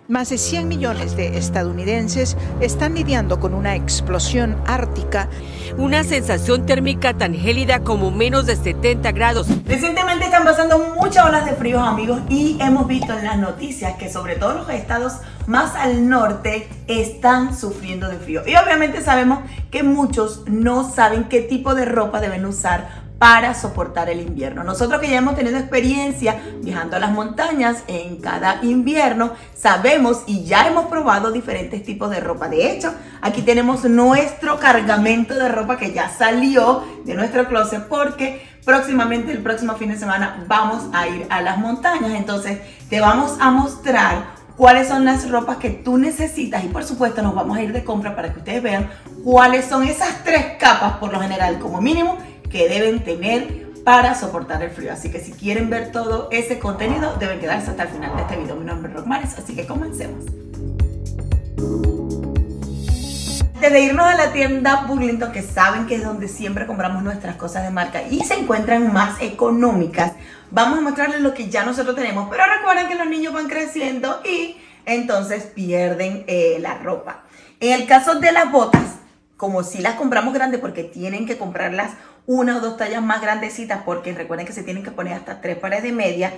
Más de 100 millones de estadounidenses están lidiando con una explosión ártica. Una sensación térmica tan gélida como menos de 70 grados. Recientemente están pasando muchas olas de frío, amigos, y hemos visto en las noticias que sobre todo los estados más al norte están sufriendo de frío. Y obviamente sabemos que muchos no saben qué tipo de ropa deben usar para soportar el invierno. Nosotros que ya hemos tenido experiencia viajando a las montañas en cada invierno, sabemos y ya hemos probado diferentes tipos de ropa. De hecho, aquí tenemos nuestro cargamento de ropa que ya salió de nuestro closet porque próximamente, el próximo fin de semana, vamos a ir a las montañas. Entonces, te vamos a mostrar cuáles son las ropas que tú necesitas y por supuesto nos vamos a ir de compra para que ustedes vean cuáles son esas 3 capas por lo general como mínimo que deben tener para soportar el frío. Así que si quieren ver todo ese contenido, deben quedarse hasta el final de este video. Mi nombre es Rockmaris, así que comencemos. Antes de irnos a la tienda Burlington, que saben que es donde siempre compramos nuestras cosas de marca y se encuentran más económicas, vamos a mostrarles lo que ya nosotros tenemos. Pero recuerden que los niños van creciendo y entonces pierden la ropa. En el caso de las botas, como si las compramos grandes porque tienen que comprarlas 1 o 2 tallas más grandecitas porque recuerden que se tienen que poner hasta 3 pares de media.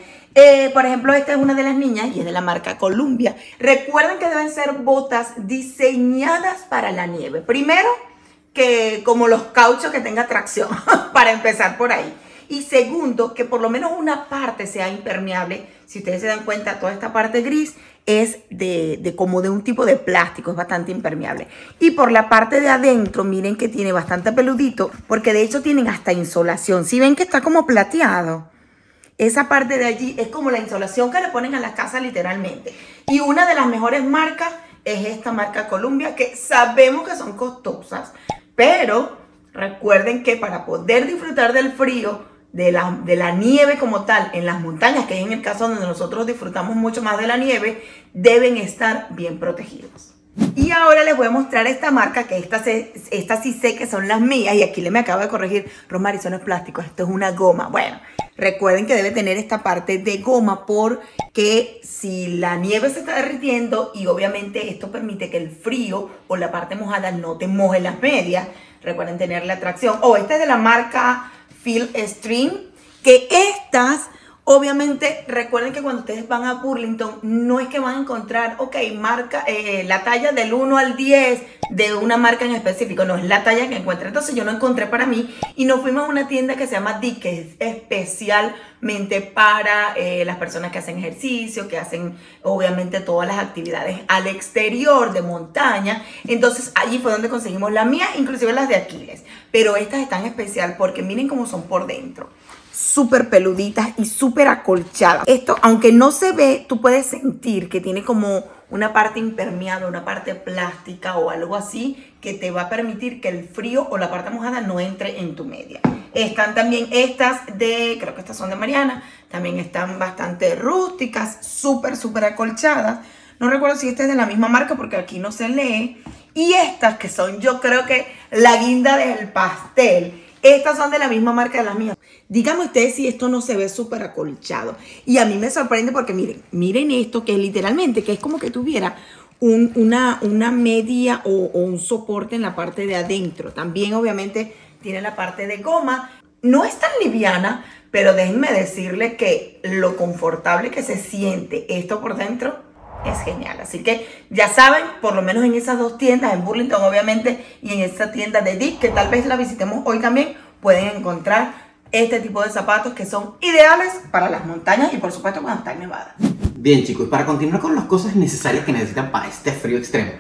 Por ejemplo, esta es una de las niñas y es de la marca Columbia. Recuerden que deben ser botas diseñadas para la nieve. Primero, que como los cauchos que tenga tracción, para empezar por ahí. Y segundo, que por lo menos una parte sea impermeable. Si ustedes se dan cuenta, toda esta parte gris es como de un tipo de plástico, es bastante impermeable. Y por la parte de adentro, miren que tiene bastante peludito, porque de hecho tienen hasta insolación. Si ven que está como plateado, esa parte de allí es como la insolación que le ponen a la casa literalmente. Y una de las mejores marcas es esta marca Columbia, que sabemos que son costosas, pero recuerden que para poder disfrutar del frío, de la nieve como tal en las montañas, que es en el caso donde nosotros disfrutamos mucho más de la nieve, deben estar bien protegidos. Y ahora les voy a mostrar esta marca, que esta sí sé que son las mías, y aquí me acaba de corregir, Rosemary, eso no es plástico, esto es una goma. Bueno, recuerden que debe tener esta parte de goma porque si la nieve se está derritiendo y obviamente esto permite que el frío o la parte mojada no te moje las medias, recuerden tener la tracción. Esta es de la marca Field Stream, que estas, obviamente, recuerden que cuando ustedes van a Burlington, no es que van a encontrar, marca, la talla del 1 al 10 de una marca en específico, no, es la talla que encuentre. Entonces yo no encontré para mí y nos fuimos a una tienda que se llama Dick, que es especialmente para las personas que hacen ejercicio, que hacen obviamente todas las actividades al exterior de montaña. Entonces allí fue donde conseguimos la mía, inclusive las de Aquiles. Pero estas están especial porque miren cómo son por dentro. Súper peluditas y súper acolchadas. Esto, aunque no se ve, tú puedes sentir que tiene como una parte impermeable, una parte plástica o algo así que te va a permitir que el frío o la parte mojada no entre en tu media. Están también estas creo que estas son de Mariana, también están bastante rústicas, súper acolchadas. No recuerdo si esta es de la misma marca porque aquí no se lee. Y estas que son, yo creo que la guinda del pastel. Estas son de la misma marca de las mías. Díganme ustedes si esto no se ve súper acolchado. Y a mí me sorprende porque miren esto, que es literalmente, que es como que tuviera una media o un soporte en la parte de adentro. También obviamente tiene la parte de goma. No es tan liviana, pero déjenme decirles que lo confortable que se siente esto por dentro es genial. Así que ya saben, por lo menos en esas 2 tiendas, en Burlington obviamente y en esta tienda de Dick, que tal vez la visitemos hoy también, pueden encontrar este tipo de zapatos que son ideales para las montañas y por supuesto cuando están nevadas. Bien chicos, para continuar con las cosas necesarias que necesitan para este frío extremo,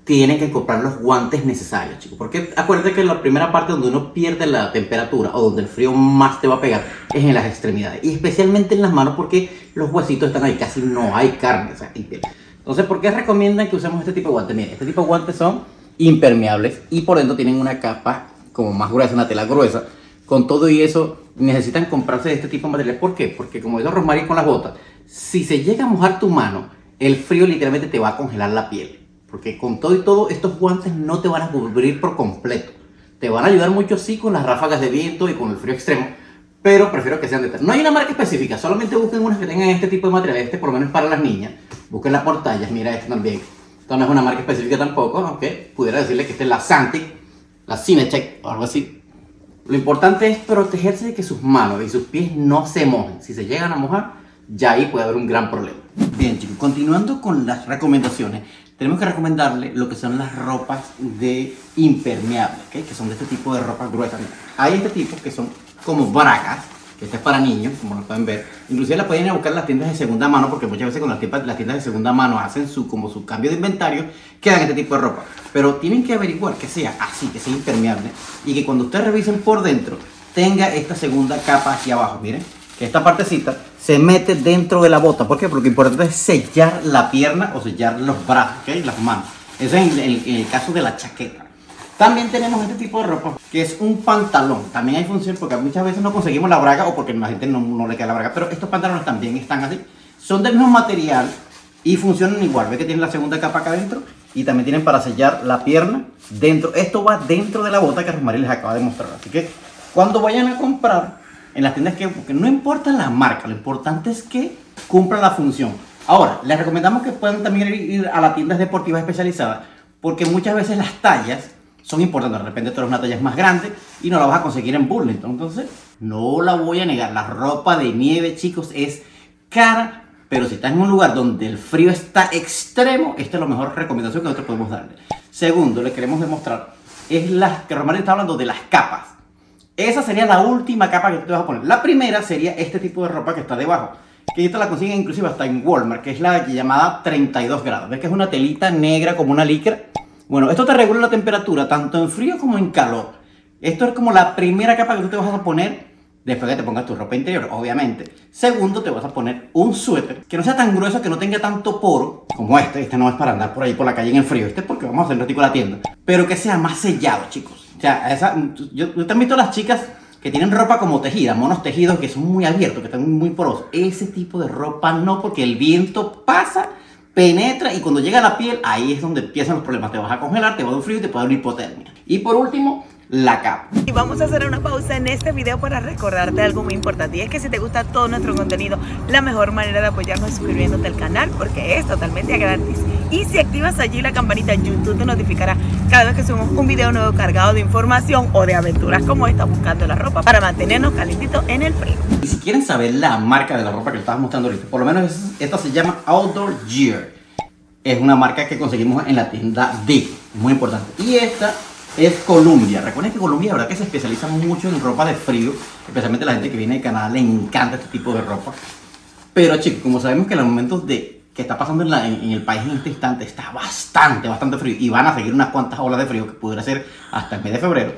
tienen que comprar los guantes necesarios, chicos, porque acuérdense que la primera parte donde uno pierde la temperatura o donde el frío más te va a pegar es en las extremidades y especialmente en las manos porque los huesitos están ahí, casi no hay carne, o sea, hay piel. Entonces, ¿por qué recomiendan que usemos este tipo de guantes? Miren, este tipo de guantes son impermeables y por dentro tienen una capa como más gruesa, una tela gruesa. Con todo y eso, necesitan comprarse de este tipo de materiales. ¿Por qué? Porque como dice Rosemary con las botas, si se llega a mojar tu mano, el frío literalmente te va a congelar la piel. Porque con todo y todo, estos guantes no te van a cubrir por completo. Te van a ayudar mucho sí con las ráfagas de viento y con el frío extremo, pero prefiero que sean de tal. No hay una marca específica, solamente busquen unas que tengan este tipo de material. Este por lo menos para las niñas. Busquen las pantallas, mira este también. Esta no es una marca específica tampoco, aunque pudiera decirle que esta es la Santic, la Cinecheck o algo así. Lo importante es protegerse de que sus manos y sus pies no se mojen. Si se llegan a mojar, ya ahí puede haber un gran problema. Bien, chicos, continuando con las recomendaciones, tenemos que recomendarle lo que son las ropas de impermeable, ¿okay? Que son de este tipo de ropa gruesa. Hay este tipo que son como bragas, que este es para niños, como lo pueden ver. Inclusive la pueden ir a buscar en las tiendas de segunda mano, porque muchas veces cuando las tiendas de segunda mano hacen como su cambio de inventario, quedan este tipo de ropa. Pero tienen que averiguar que sea así, que sea impermeable, y que cuando ustedes revisen por dentro, tenga esta segunda capa aquí abajo. Miren, que esta partecita se mete dentro de la bota. ¿Por qué? Porque lo importante es sellar la pierna o sellar los brazos, ¿okay? Las manos. Eso es en el caso de la chaqueta. También tenemos este tipo de ropa que es un pantalón. También hay función porque muchas veces no conseguimos la braga o porque a la gente no le queda la braga. Pero estos pantalones también están así. Son del mismo material y funcionan igual. Ve que tienen la segunda capa acá adentro y también tienen para sellar la pierna dentro. Esto va dentro de la bota que Rosmarie les acaba de mostrar. Así que cuando vayan a comprar en las tiendas, porque no importa la marca, lo importante es que cumpla la función. Ahora, les recomendamos que puedan también ir a las tiendas deportivas especializadas, porque muchas veces las tallas son importantes. De repente tú eres una talla más grande y no la vas a conseguir en Burlington. Entonces, no la voy a negar, la ropa de nieve, chicos, es cara, pero si estás en un lugar donde el frío está extremo, esta es la mejor recomendación que nosotros podemos darle. Segundo, le queremos demostrar, es que Rosmarie está hablando de las capas. Esa sería la última capa que tú te vas a poner. La primera sería este tipo de ropa que está debajo, que esta la consiguen inclusive hasta en Walmart, que es la llamada 32 grados. ¿Ves que es una telita negra como una licra? Bueno, esto te regula la temperatura tanto en frío como en calor. Esto es como la primera capa que tú te vas a poner después que te pongas tu ropa interior, obviamente. Segundo, te vas a poner un suéter que no sea tan grueso, que no tenga tanto poro como este. Este no es para andar por ahí por la calle en el frío. Este es porque vamos a hacer un ratico a la tienda. Pero que sea más sellado, chicos. O sea, yo te han visto las chicas que tienen ropa como tejida, monos tejidos que son muy abiertos, que están muy porosos. Ese tipo de ropa no, porque el viento pasa, penetra y cuando llega a la piel, ahí es donde empiezan los problemas. Te vas a congelar, te va a dar frío y te puede dar hipotermia. Y por último, la capa. Y vamos a hacer una pausa en este video para recordarte algo muy importante, y es que si te gusta todo nuestro contenido, la mejor manera de apoyarnos es suscribiéndote al canal, porque es totalmente gratis. Y si activas allí la campanita, YouTube te notificará cada vez que subimos un video nuevo cargado de información o de aventuras como esta, buscando la ropa para mantenernos calentitos en el frío. Y si quieren saber la marca de la ropa que les estaba mostrando ahorita, por lo menos esta se llama Outdoor Gear. Es una marca que conseguimos en la tienda Dick, muy importante. Y esta es Columbia. Recuerden que Columbia, la verdad, que se especializa mucho en ropa de frío, especialmente la gente que viene de Canadá le encanta este tipo de ropa. Pero chicos, como sabemos que en los momentos que está pasando en el país en este instante está bastante frío y van a seguir unas cuantas olas de frío que pudiera ser hasta el mes de febrero,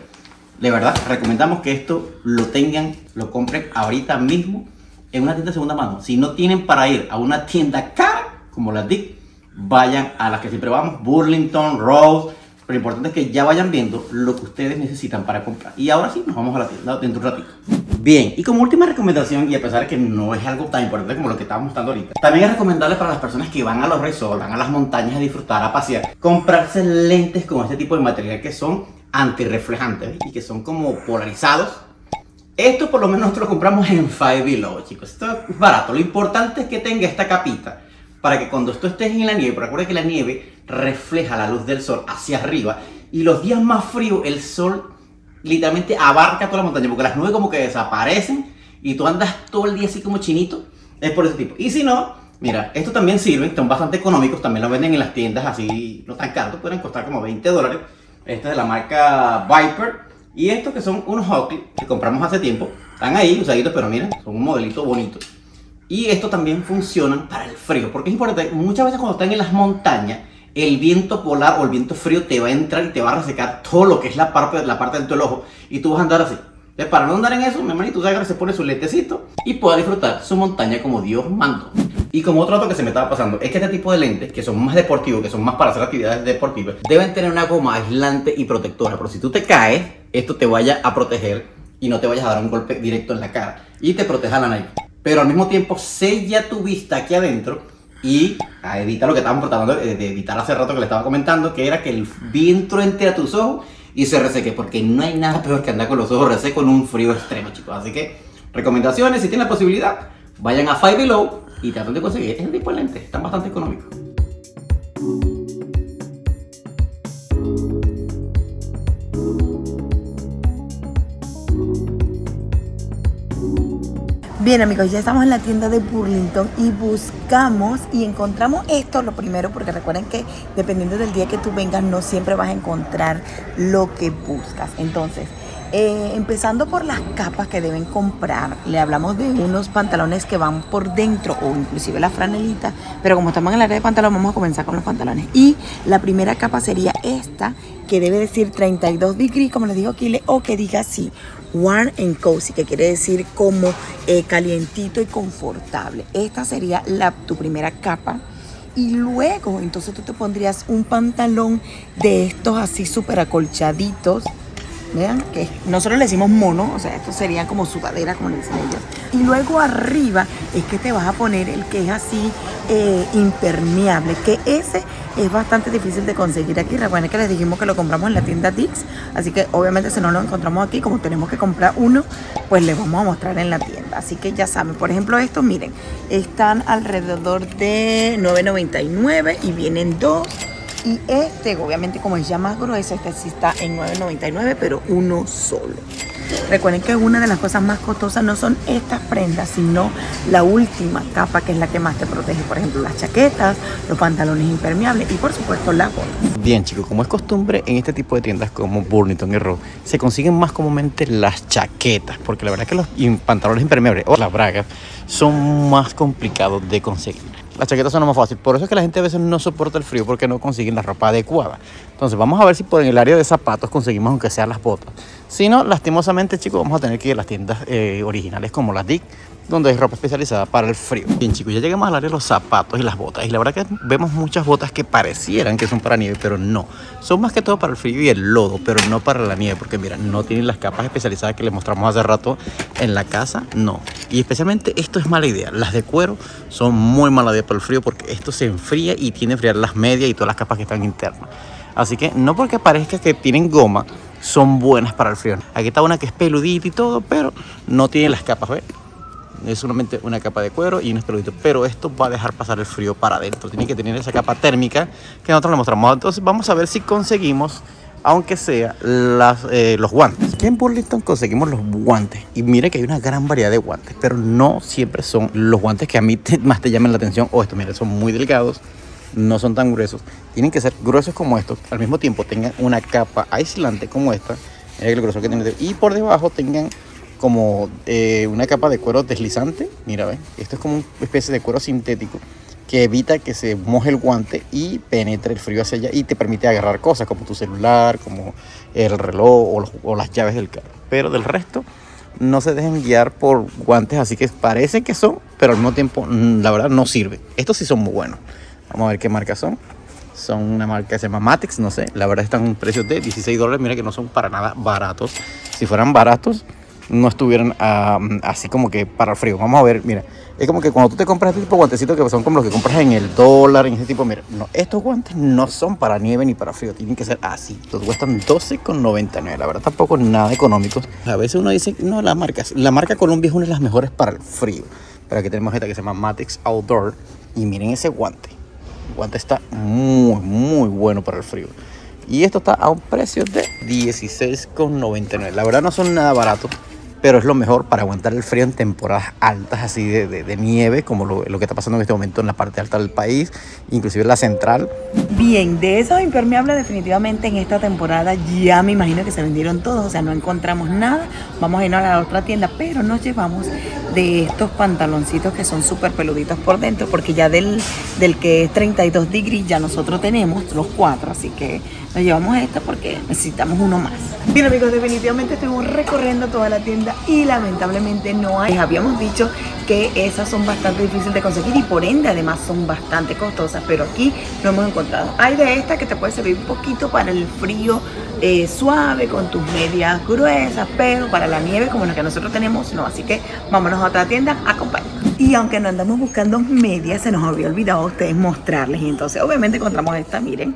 de verdad recomendamos que esto lo tengan, lo compren ahorita mismo en una tienda de segunda mano. Si no tienen para ir a una tienda cara como la Dick, vayan a las que siempre vamos, Burlington, Rose. Pero lo importante es que ya vayan viendo lo que ustedes necesitan para comprar. Y ahora sí, nos vamos a la tienda dentro de un ratito. Bien, y como última recomendación, y a pesar de que no es algo tan importante como lo que estamos mostrando ahorita, también es recomendable para las personas que van a los resorts, van a las montañas a disfrutar, a pasear, comprarse lentes con este tipo de material que son antirreflejantes y que son como polarizados. Esto por lo menos nosotros lo compramos en Five Below, chicos. Esto es barato. Lo importante es que tenga esta capita para que cuando tú estés en la nieve, recuerda que la nieve refleja la luz del sol hacia arriba, y los días más fríos el sol literalmente abarca toda la montaña, porque las nubes como que desaparecen y tú andas todo el día así como chinito. Es por ese tipo. Y si no, mira, estos también sirven, son bastante económicos, también los venden en las tiendas así, no tan caros, pueden costar como $20. Este es de la marca Viper, y estos que son unos Oakley que compramos hace tiempo, están ahí usaditos, pero miren, son un modelito bonito. Y estos también funcionan para el frío, porque es importante, muchas veces cuando están en las montañas, el viento polar o el viento frío te va a entrar y te va a resecar todo lo que es la parte del ojo, y tú vas a andar así. Entonces, para no andar en eso, mi hermanito se pone su lentecito y pueda disfrutar su montaña como Dios mandó. Y como otro dato que se me estaba pasando, es que este tipo de lentes, que son más deportivos, que son más para hacer actividades deportivas, deben tener una goma aislante y protectora, pero si tú te caes, esto te vaya a proteger y no te vayas a dar un golpe directo en la cara, y te proteja la nariz. Pero al mismo tiempo sella tu vista aquí adentro y evita lo que estábamos tratando de evitar hace rato que le estaba comentando, que era que el viento entre a tus ojos y se reseque, porque no hay nada peor que andar con los ojos resecos en un frío extremo, chicos. Así que Recomendaciones, si tienen la posibilidad, vayan a Five Below y traten de conseguir este tipo de lentes, están bastante económicos. Bien amigos, ya estamos en la tienda de Burlington y buscamos y encontramos esto lo primero, porque recuerden que dependiendo del día que tú vengas no siempre vas a encontrar lo que buscas. Entonces, empezando por las capas que deben comprar, le hablamos de unos pantalones que van por dentro o inclusive la franelita, pero como estamos en el área de pantalón vamos a comenzar con los pantalones. Y la primera capa sería esta, que debe decir 32 degrees, como les digo aquí, o que diga así, warm and cozy, que quiere decir como calientito y confortable. Esta sería tu primera capa. Y luego, entonces tú te pondrías un pantalón de estos así súper acolchaditos. Vean que nosotros le decimos mono, o sea, esto sería como sudadera, como le dicen ellos. Y luego arriba es que te vas a poner el que es así impermeable, que ese es bastante difícil de conseguir aquí. Recuerden que les dijimos que lo compramos en la tienda Dix, así que obviamente si no lo encontramos aquí, como tenemos que comprar uno, pues les vamos a mostrar en la tienda. Así que ya saben, por ejemplo estos, miren, están alrededor de $9.99 y vienen dos. Y este, obviamente como es ya más grueso, este sí está en $9.99, pero uno solo. Recuerden que una de las cosas más costosas no son estas prendas, sino la última capa, que es la que más te protege. Por ejemplo, las chaquetas, los pantalones impermeables y por supuesto las botas. Bien chicos, como es costumbre en este tipo de tiendas como Burlington y Ross, se consiguen más comúnmente las chaquetas, porque la verdad es que los pantalones impermeables o las bragas son más complicados de conseguir. Las chaquetas son lo más fácil, por eso es que la gente a veces no soporta el frío, porque no consiguen la ropa adecuada. Entonces vamos a ver si por en el área de zapatos conseguimos aunque sean las botas. Si no, lastimosamente chicos, vamos a tener que ir a las tiendas originales como las Dick, donde hay ropa especializada para el frío. Bien chicos, ya llegamos al área de los zapatos y las botas, y la verdad que vemos muchas botas que parecieran que son para nieve, pero no. Son más que todo para el frío y el lodo, pero no para la nieve, porque mira, no tienen las capas especializadas que les mostramos hace rato en la casa, no. Y especialmente esto es mala idea, las de cuero son muy mala idea para el frío, porque esto se enfría y tiene que enfriar las medias y todas las capas que están internas. Así que no porque parezca que tienen goma, son buenas para el frío. Aquí está una que es peludita y todo, pero no tiene las capas, ¿ves? Es solamente una capa de cuero y unos peluditos, pero esto va a dejar pasar el frío para adentro. Tiene que tener esa capa térmica que nosotros le mostramos. Entonces vamos a ver si conseguimos, aunque sea los guantes. Aquí en Burlington conseguimos los guantes y mire que hay una gran variedad de guantes, pero no siempre son los guantes que a mí más te llaman la atención. O estos, mire, son muy delgados, no son tan gruesos. Tienen que ser gruesos como estos, al mismo tiempo tengan una capa aislante como esta. Mira el grosor que tiene, y por debajo tengan como una capa de cuero deslizante. Mira, ¿ves? Esto es como una especie de cuero sintético que evita que se moje el guante y penetre el frío hacia allá, y te permite agarrar cosas como tu celular, como el reloj o las llaves del carro. Pero del resto no se dejen guiar por guantes así que parece que son, pero al mismo tiempo la verdad no sirven. Estos sí son muy buenos. Vamos a ver qué marca son. Son una marca que se llama Matix, no sé, la verdad están en precios de $16. Mira que no son para nada baratos. Si fueran baratos no estuvieran así como que para el frío. Vamos a ver, mira, es como que cuando tú te compras este tipo de guantecitos que son como los que compras en el dólar, en ese tipo, mira, no, estos guantes no son para nieve ni para frío, tienen que ser así. Estos cuestan $12.99, la verdad tampoco nada económicos. A veces uno dice, no, la marca Columbia es una de las mejores para el frío. Pero aquí tenemos esta que se llama Matix Outdoor, y miren ese guante. El guante está muy bueno para el frío. Y esto está a un precio de $16.99. La verdad no son nada baratos, pero es lo mejor para aguantar el frío en temporadas altas así de nieve, como lo que está pasando en este momento en la parte alta del país, inclusive la central. Bien, de esos impermeables definitivamente en esta temporada ya me imagino que se vendieron todos, o sea, no encontramos nada. Vamos a ir a la otra tienda, pero nos llevamos de estos pantaloncitos que son súper peluditos por dentro, porque ya del que es 32 degrees ya nosotros tenemos los 4, así que nos llevamos este porque necesitamos uno más. Bien amigos, definitivamente estuvimos recorriendo toda la tienda y lamentablemente no hay. Les habíamos dicho que esas son bastante difíciles de conseguir y por ende además son bastante costosas, pero aquí no hemos encontrado. Hay de esta que te puede servir un poquito para el frío suave con tus medias gruesas, pero para la nieve como la que nosotros tenemos no, así que vámonos a otra tienda, acompáñanos. Y aunque no andamos buscando medias, se nos había olvidado a ustedes mostrarles, y entonces obviamente encontramos esta, miren,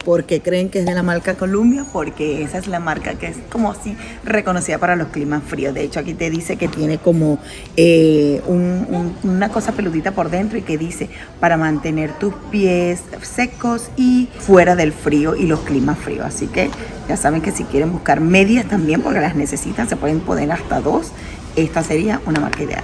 ¿Por qué creen que es de la marca Columbia? Porque esa es la marca que es como así reconocida para los climas fríos. De hecho, aquí te dice que tiene como una cosa peludita por dentro y que dice para mantener tus pies secos y fuera del frío y los climas fríos. Así que ya saben que si quieren buscar medias también, porque las necesitan, se pueden poner hasta 2. Esta sería una marca ideal.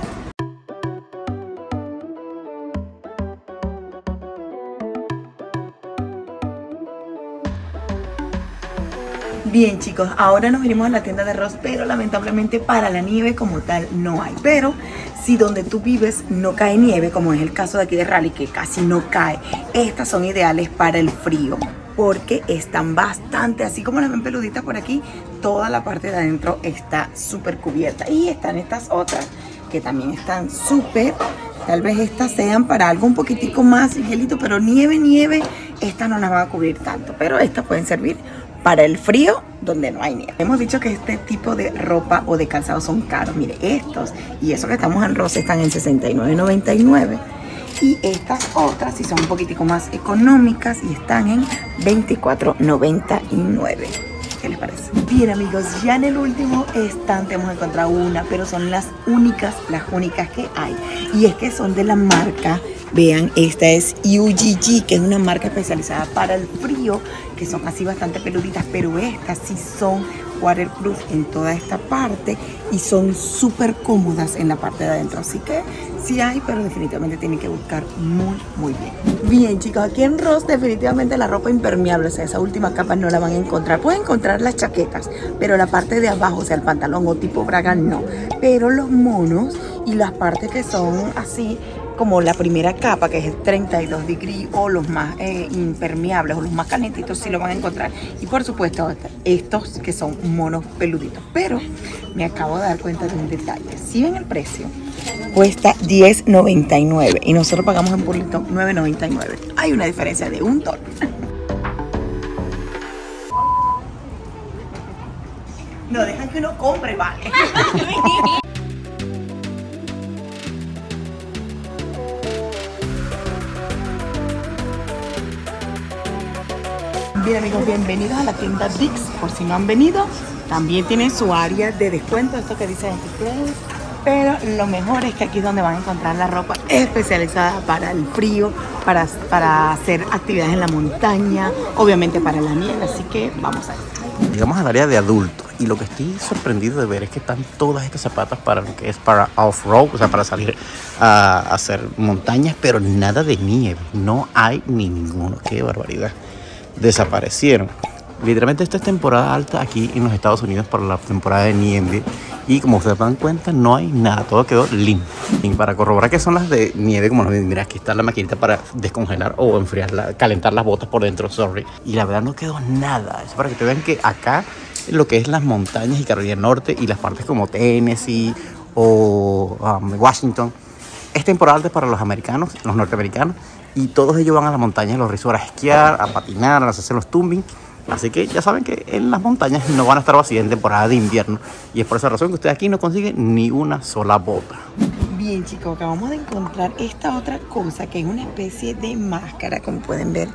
Bien chicos, ahora nos vinimos a la tienda de Ross, pero lamentablemente para la nieve como tal no hay. Pero si donde tú vives no cae nieve, como es el caso de aquí de Raleigh, que casi no cae, estas son ideales para el frío, porque están bastante, así como las ven peluditas por aquí, toda la parte de adentro está súper cubierta. Y están estas otras que también están súper, tal vez estas sean para algo un poquitico más hielito, pero nieve, estas no las van a cubrir tanto, pero estas pueden servir para el frío donde no hay nieve. Hemos dicho que este tipo de ropa o de calzado son caros. Mire, estos y eso que estamos en Ross están en $69.99. Y estas otras sí son un poquitico más económicas y están en $24.99. ¿Qué les parece? Bien amigos, ya en el último estante hemos encontrado una, pero son las únicas que hay. Y es que son de la marca, vean, esta es UGG, que es una marca especializada para el frío, que son así bastante peluditas, pero estas sí son waterproof en toda esta parte y son súper cómodas en la parte de adentro. Así que sí hay, pero definitivamente tienen que buscar muy bien. Bien chicos, aquí en Ross definitivamente la ropa impermeable, o sea, esa última capa no la van a encontrar. Pueden encontrar las chaquetas, pero la parte de abajo, o sea, el pantalón o tipo braga no. Pero los monos y las partes que son así, como la primera capa, que es el 32 degrees, o los más impermeables o los más calientitos, sí lo van a encontrar. Y por supuesto estos que son monos peluditos. Pero me acabo de dar cuenta de un detalle. Si ven el precio, cuesta $10.99 y nosotros pagamos en Burlington $9.99. Hay una diferencia de $1. No dejan que uno compre, vale. Bien amigos, bienvenidos a la tienda Dick's. Por si no han venido, también tienen su área de descuento, esto que dice Anti-Clothes. Pero lo mejor es que aquí es donde van a encontrar la ropa especializada para el frío, para hacer actividades en la montaña, obviamente para la nieve. Así que vamos a ver. Llegamos al área de adultos y lo que estoy sorprendido de ver es que están todas estas zapatas para lo que es para off-road, o sea, para salir a hacer montañas, pero nada de nieve. No hay ninguno. ¡Qué barbaridad! Desaparecieron. Literalmente esta es temporada alta aquí en los Estados Unidos para la temporada de nieve y como ustedes dan cuenta no hay nada, todo quedó limpio. Y para corroborar que son las de nieve, como nos ven, mira, aquí está la maquinita para descongelar o enfriar, calentar las botas por dentro, sorry. Y la verdad no quedó nada, es para que te vean que acá lo que es las montañas y Carolina del Norte y las partes como Tennessee o Washington es temporada alta para los americanos, los norteamericanos, y todos ellos van a las montañas, a los resorts a esquiar, a patinar, a hacer los tumbing. Así que ya saben que en las montañas no van a estar vacías en temporada de invierno. Y es por esa razón que ustedes aquí no consiguen ni una sola bota. Bien chicos, acabamos de encontrar esta otra cosa que es una especie de máscara, como pueden ver,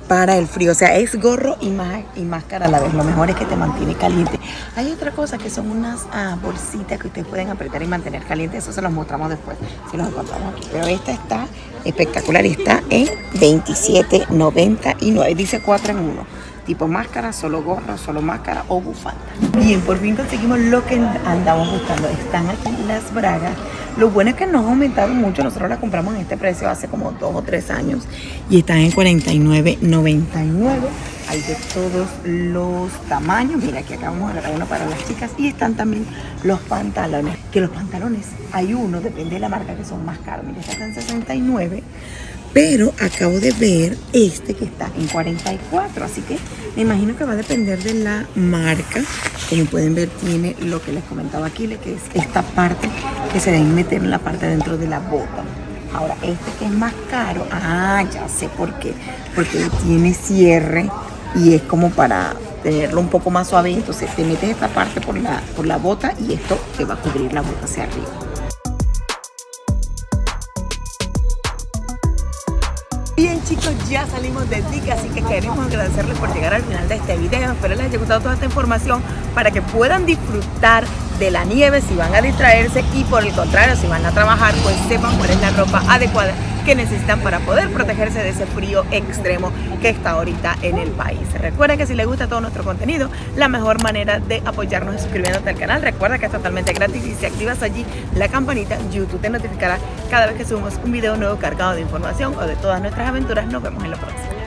para el frío. O sea, es gorro y máscara a la vez. Lo mejor es que te mantiene caliente. Hay otra cosa que son unas bolsitas que ustedes pueden apretar y mantener caliente. Eso se los mostramos después, si los encontramos aquí. Pero esta está espectacular y está en $27.99. Dice 4 en 1. Tipo máscara, solo gorro, solo máscara o bufanda. Bien, por fin conseguimos lo que andamos buscando. Están aquí las bragas. Lo bueno es que no ha aumentado mucho. Nosotros las compramos en este precio hace como 2 o 3 años. Y están en $49.99. Hay de todos los tamaños. Mira, aquí acabamos de agarrar uno para las chicas. Y están también los pantalones. Que los pantalones, hay uno, depende de la marca, que son más caros. Mira, este está en $69. Pero acabo de ver este que está en $44, así que me imagino que va a depender de la marca. Como pueden ver, tiene lo que les comentaba aquí, que es esta parte que se deben meter en la parte dentro de la bota. Ahora, este que es más caro, ya sé por qué. Porque tiene cierre y es como para tenerlo un poco más suave. Entonces te metes esta parte por la bota y esto te va a cubrir la bota hacia arriba. Bien chicos, ya salimos de Dica, así que queremos agradecerles por llegar al final de este video. Espero les haya gustado toda esta información para que puedan disfrutar de la nieve si van a distraerse, y por el contrario, si van a trabajar, pues sepan cuál es la ropa adecuada que necesitan para poder protegerse de ese frío extremo que está ahorita en el país. Recuerda que si les gusta todo nuestro contenido, la mejor manera de apoyarnos es suscribiéndote al canal. Recuerda que es totalmente gratis, y si activas allí la campanita, YouTube te notificará cada vez que subimos un video nuevo cargado de información o de todas nuestras aventuras. Nos vemos en la próxima.